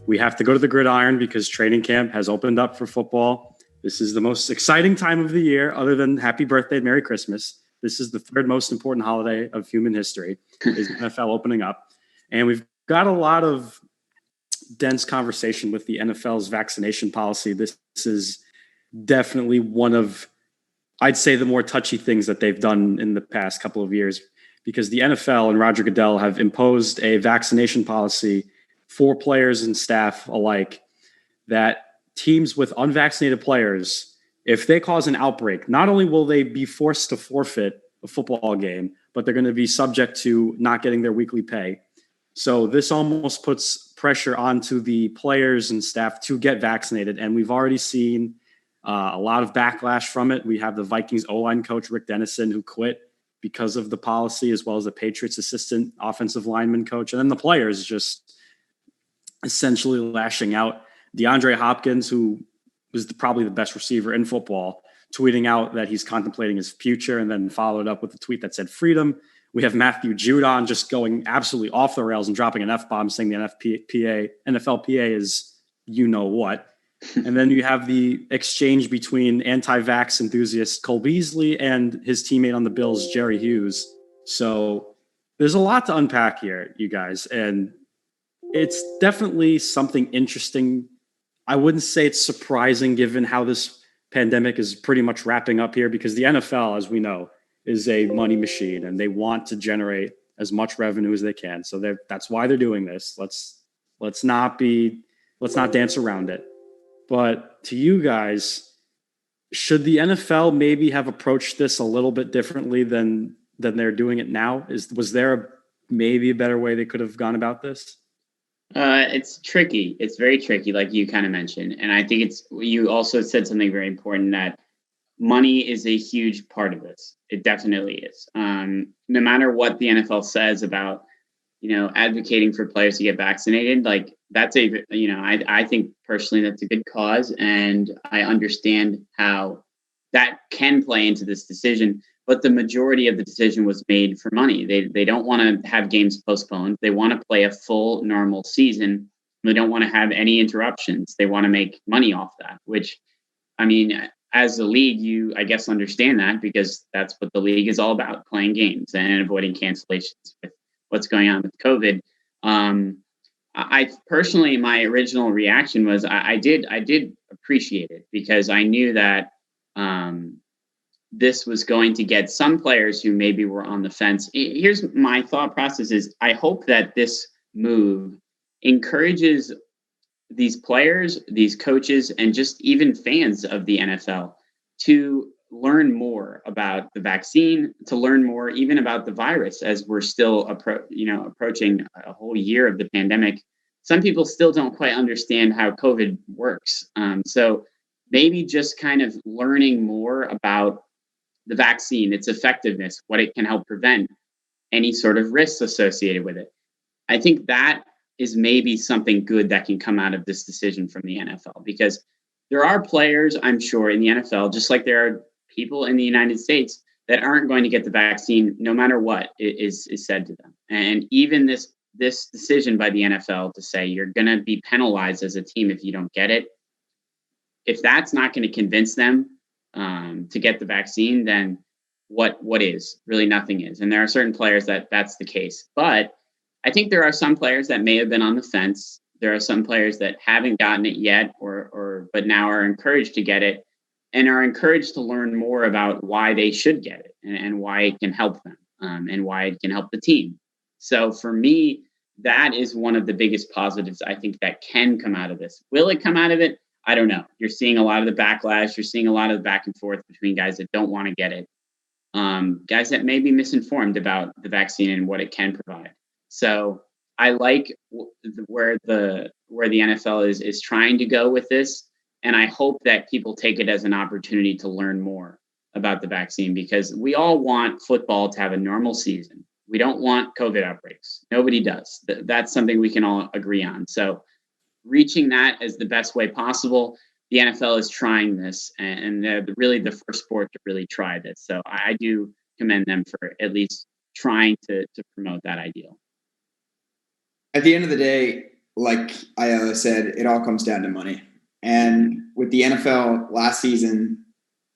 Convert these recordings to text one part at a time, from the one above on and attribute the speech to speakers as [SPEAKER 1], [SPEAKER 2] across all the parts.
[SPEAKER 1] We have to go to the gridiron because training camp has opened up for football. This is the most exciting time of the year, other than Happy Birthday and Merry Christmas. This is the third most important holiday of human history, is NFL opening up. And we've got a lot of dense conversation with the NFL's vaccination policy. This is definitely one of, I'd say, the more touchy things that they've done in the past couple of years, because the NFL and Roger Goodell have imposed a vaccination policy for players and staff alike that teams with unvaccinated players, if they cause an outbreak, not only will they be forced to forfeit a football game, but they're going to be subject to not getting their weekly pay. So this almost puts pressure onto the players and staff to get vaccinated. And we've already seen a lot of backlash from it. We have the Vikings O-line coach, Rick Dennison, who quit because of the policy, as well as the Patriots assistant offensive lineman coach. And then the players just essentially lashing out. DeAndre Hopkins, who was probably the best receiver in football, tweeting out that he's contemplating his future, and then followed up with a tweet that said freedom. We have Matthew Judon just going absolutely off the rails and dropping an F-bomb, saying the NFLPA is you know what. And then you have the exchange between anti-vax enthusiast Cole Beasley and his teammate on the Bills, Jerry Hughes. So there's a lot to unpack here, you guys. And it's definitely something interesting. I wouldn't say it's surprising given how this pandemic is pretty much wrapping up here, because the NFL, as we know, is a money machine and they want to generate as much revenue as they can. So that's why they're doing this. Let's not dance around it. But to you guys, should the NFL maybe have approached this a little bit differently than they're doing it now? Was there maybe a better way they could have gone about this?
[SPEAKER 2] It's tricky. It's very tricky, like you kind of mentioned. And I think you also said something very important, that money is a huge part of this. It definitely is. No matter what the NFL says about, advocating for players to get vaccinated, like that's I think personally that's a good cause. And I understand how that can play into this decision. But the majority of the decision was made for money. They don't want to have games postponed. They want to play a full normal season. They don't want to have any interruptions. They want to make money off that, which, I mean, as a league, you, I guess, understand that, because that's what the league is all about, playing games and avoiding cancellations with what's going on with COVID. I personally, my original reaction was I did appreciate it, because I knew that this was going to get some players who maybe were on the fence. Here's my thought process is, I hope that this move encourages these players, these coaches, and just even fans of the NFL to learn more about the vaccine, to learn more even about the virus, as we're still approaching a whole year of the pandemic. Some people still don't quite understand how COVID works. So maybe just kind of learning more about the vaccine, its effectiveness, what it can help prevent, any sort of risks associated with it. I think that is maybe something good that can come out of this decision from the NFL, because there are players, I'm sure, in the NFL, just like there are people in the United States, that aren't going to get the vaccine no matter what is said to them. And even this decision by the NFL to say you're going to be penalized as a team if you don't get it, if that's not going to convince them to get the vaccine, then what is? Really nothing is. And there are certain players that's the case. But I think there are some players that may have been on the fence. There are some players that haven't gotten it yet, but now are encouraged to get it, and are encouraged to learn more about why they should get it, and why it can help them, and why it can help the team. So for me, that is one of the biggest positives I think that can come out of this. Will it come out of it? I don't know. You're seeing a lot of the backlash. You're seeing a lot of the back and forth between guys that don't want to get it, guys that may be misinformed about the vaccine and what it can provide. So I like where the NFL is trying to go with this, and I hope that people take it as an opportunity to learn more about the vaccine, because we all want football to have a normal season. We don't want COVID outbreaks. Nobody does. That's something we can all agree on. So reaching that as the best way possible, the NFL is trying this, and they're really the first sport to really try this. So I do commend them for at least trying to promote that ideal.
[SPEAKER 3] At the end of the day, like I said, it all comes down to money. And with the NFL last season,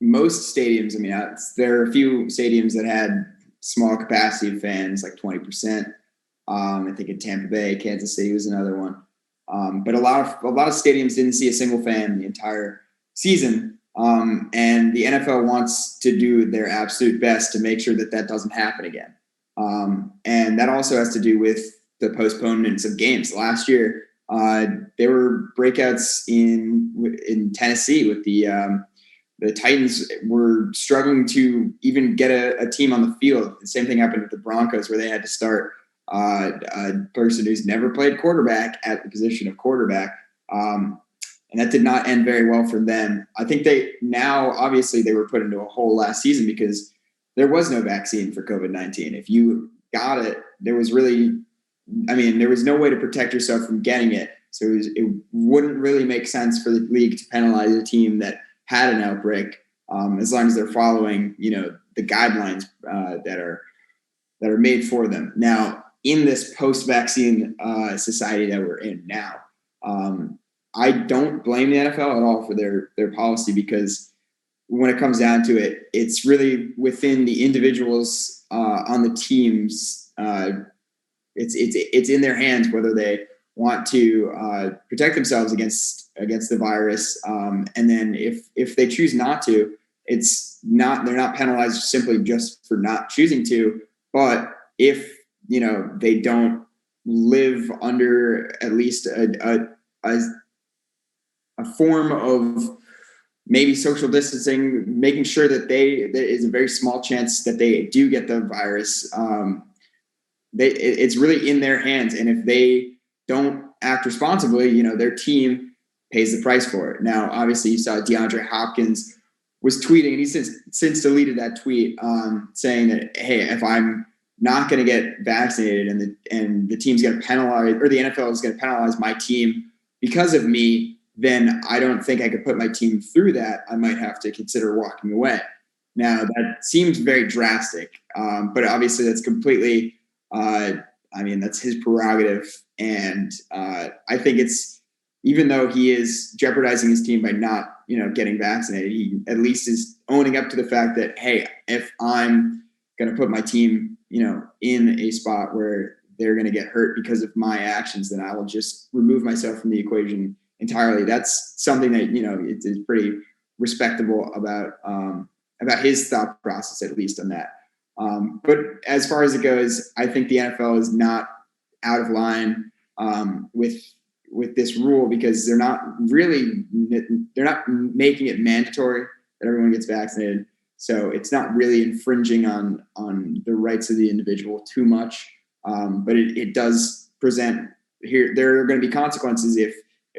[SPEAKER 3] most stadiums, I mean, there are a few stadiums that had small capacity of fans, like 20%. I think in Tampa Bay, Kansas City was another one. But a lot of stadiums didn't see a single fan the entire season. And the NFL wants to do their absolute best to make sure that doesn't happen again. And that also has to do with the postponements of games. Last year, there were breakouts in Tennessee with the Titans were struggling to even get a team on the field. The same thing happened with the Broncos, where they had to start a person who's never played quarterback at the position of quarterback. And that did not end very well for them. I think obviously they were put into a hole last season because there was no vaccine for COVID-19. If you got it, there was no way to protect yourself from getting it. So it wouldn't really make sense for the league to penalize a team that had an outbreak, as long as they're following, the guidelines that are made for them. Now, in this post-vaccine society that we're in now, I don't blame the NFL at all for their policy, because when it comes down to it, it's really within the individuals on the teams. It's in their hands whether they want to protect themselves against the virus, and then if they choose not to, they're not penalized simply just for not choosing to. But if they don't live under at least a form of maybe social distancing, making sure that there is a very small chance that they do get the virus, it's really in their hands. And if they don't act responsibly, their team pays the price for it. Now, obviously, you saw DeAndre Hopkins was tweeting, and he's since deleted that tweet, saying that, hey, if I'm not going to get vaccinated and the team's going to penalize, or the NFL is going to penalize my team because of me, then I don't think I could put my team through that. I might have to consider walking away. Now, that seems very drastic, but obviously that's completely, that's his prerogative. And I think even though he is jeopardizing his team by not, getting vaccinated, he at least is owning up to the fact that, hey, if I'm going to put my team, in a spot where they're going to get hurt because of my actions, then I will just remove myself from the equation entirely. That's something that, it's pretty respectable about his thought process, at least on that. But as far as it goes, I think the NFL is not out of line with this rule, because they're not making it mandatory that everyone gets vaccinated. So it's not really infringing on the rights of the individual too much. But it does present here. There are going to be consequences if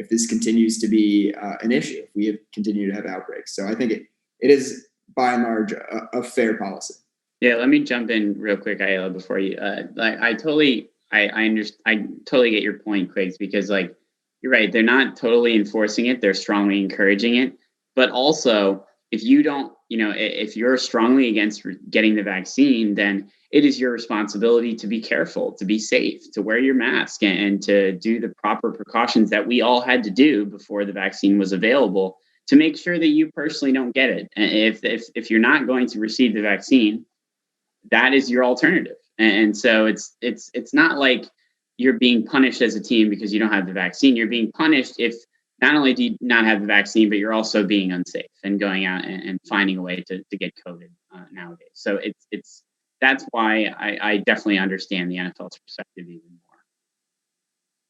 [SPEAKER 3] this continues to be an issue, if we continue to have outbreaks. So I think it is by and large a fair policy.
[SPEAKER 2] Yeah, let me jump in real quick, Ayala, before you. I totally get your point, Quiggs, because you're right, they're not totally enforcing it; they're strongly encouraging it. But also, if you don't, if you're strongly against getting the vaccine, then it is your responsibility to be careful, to be safe, to wear your mask, and to do the proper precautions that we all had to do before the vaccine was available to make sure that you personally don't get it. And if you're not going to receive the vaccine, that is your alternative. And so it's not like you're being punished as a team because you don't have the vaccine. You're being punished if not only do you not have the vaccine, but you're also being unsafe and going out and finding a way to get COVID nowadays. So that's why I definitely understand the NFL's perspective even more.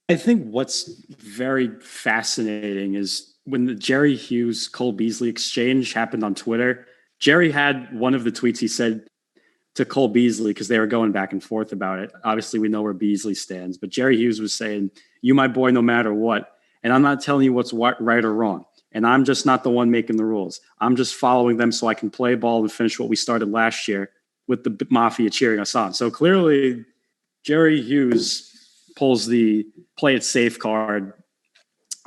[SPEAKER 1] I think what's very fascinating is when the Jerry Hughes Cole Beasley exchange happened on Twitter. Jerry had one of the tweets he said to Cole Beasley, because they were going back and forth about it. Obviously, we know where Beasley stands, but Jerry Hughes was saying, "You my boy no matter what. And I'm not telling you what's right or wrong. And I'm just not the one making the rules. I'm just following them so I can play ball and finish what we started last year with the Mafia cheering us on." So clearly, Jerry Hughes pulls the play it safe card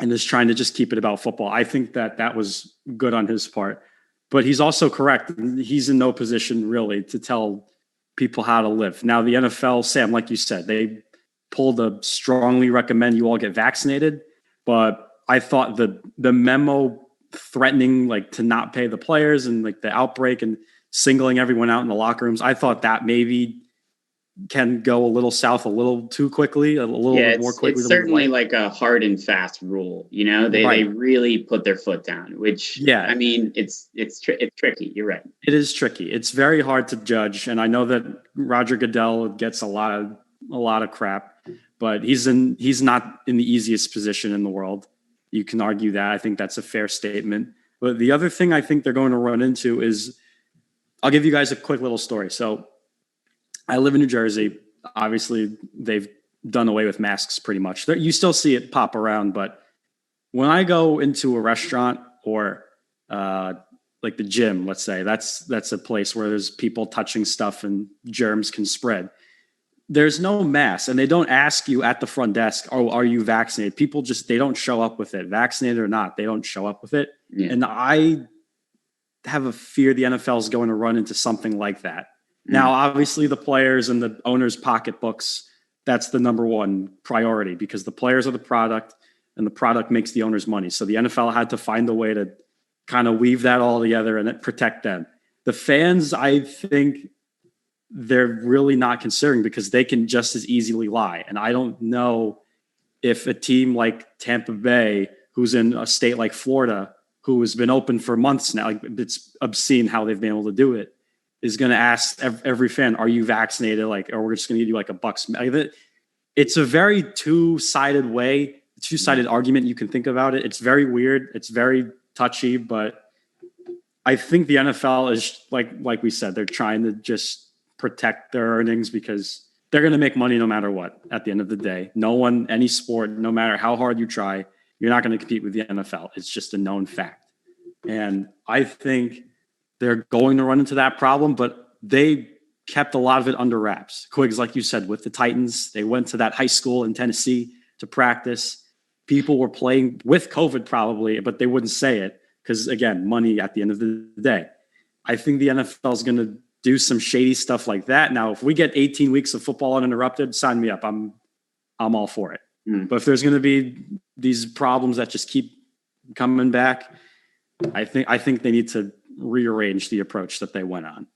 [SPEAKER 1] and is trying to just keep it about football. I think that was good on his part. But he's also correct. He's in no position really to tell people how to live. Now, the NFL, Sam, like you said, they pulled a strongly recommend you all get vaccinated, but I thought the memo threatening like to not pay the players and like the outbreak and singling everyone out in the locker rooms, I thought that maybe can go a little south a little too quickly, a little bit more quickly.
[SPEAKER 2] It's certainly like a hard and fast rule. You know, they really put their foot down, which, I mean, it's tricky. You're right.
[SPEAKER 1] It is tricky. It's very hard to judge. And I know that Roger Goodell gets a lot of crap, but he's not in the easiest position in the world. You can argue that. I think that's a fair statement. But the other thing I think they're going to run into is, I'll give you guys a quick little story. So I live in New Jersey. Obviously, they've done away with masks pretty much. You still see it pop around, but when I go into a restaurant or like the gym, let's say, that's a place where there's people touching stuff and germs can spread. There's no mask, and they don't ask you at the front desk, "Oh, are you vaccinated?" People they don't show up with it, vaccinated or not. They don't show up with it, and I have a fear the NFL is going to run into something like that. Now, obviously, the players and the owners' pocketbooks, that's the number one priority because the players are the product and the product makes the owners money. So the NFL had to find a way to kind of weave that all together and protect them. The fans, I think they're really not considering because they can just as easily lie. And I don't know if a team like Tampa Bay, who's in a state like Florida, who has been open for months now, like it's obscene how they've been able to do it, is going to ask every fan, "Are you vaccinated?" Like, or we're just going to give you like a bucks. It's a very two-sided argument you can think about it. It's very weird. It's very touchy, but I think the NFL is like we said, they're trying to just protect their earnings because they're going to make money no matter what. At the end of the day, any sport, no matter how hard you try, you're not going to compete with the NFL. It's just a known fact. And I think they're going to run into that problem, but they kept a lot of it under wraps. Quiggs, like you said, with the Titans, they went to that high school in Tennessee to practice. People were playing with COVID probably, but they wouldn't say it because, again, money at the end of the day. I think the NFL is going to do some shady stuff like that. Now, if we get 18 weeks of football uninterrupted, sign me up. I'm all for it. But if there's going to be these problems that just keep coming back, I think they need to rearrange the approach that they went on.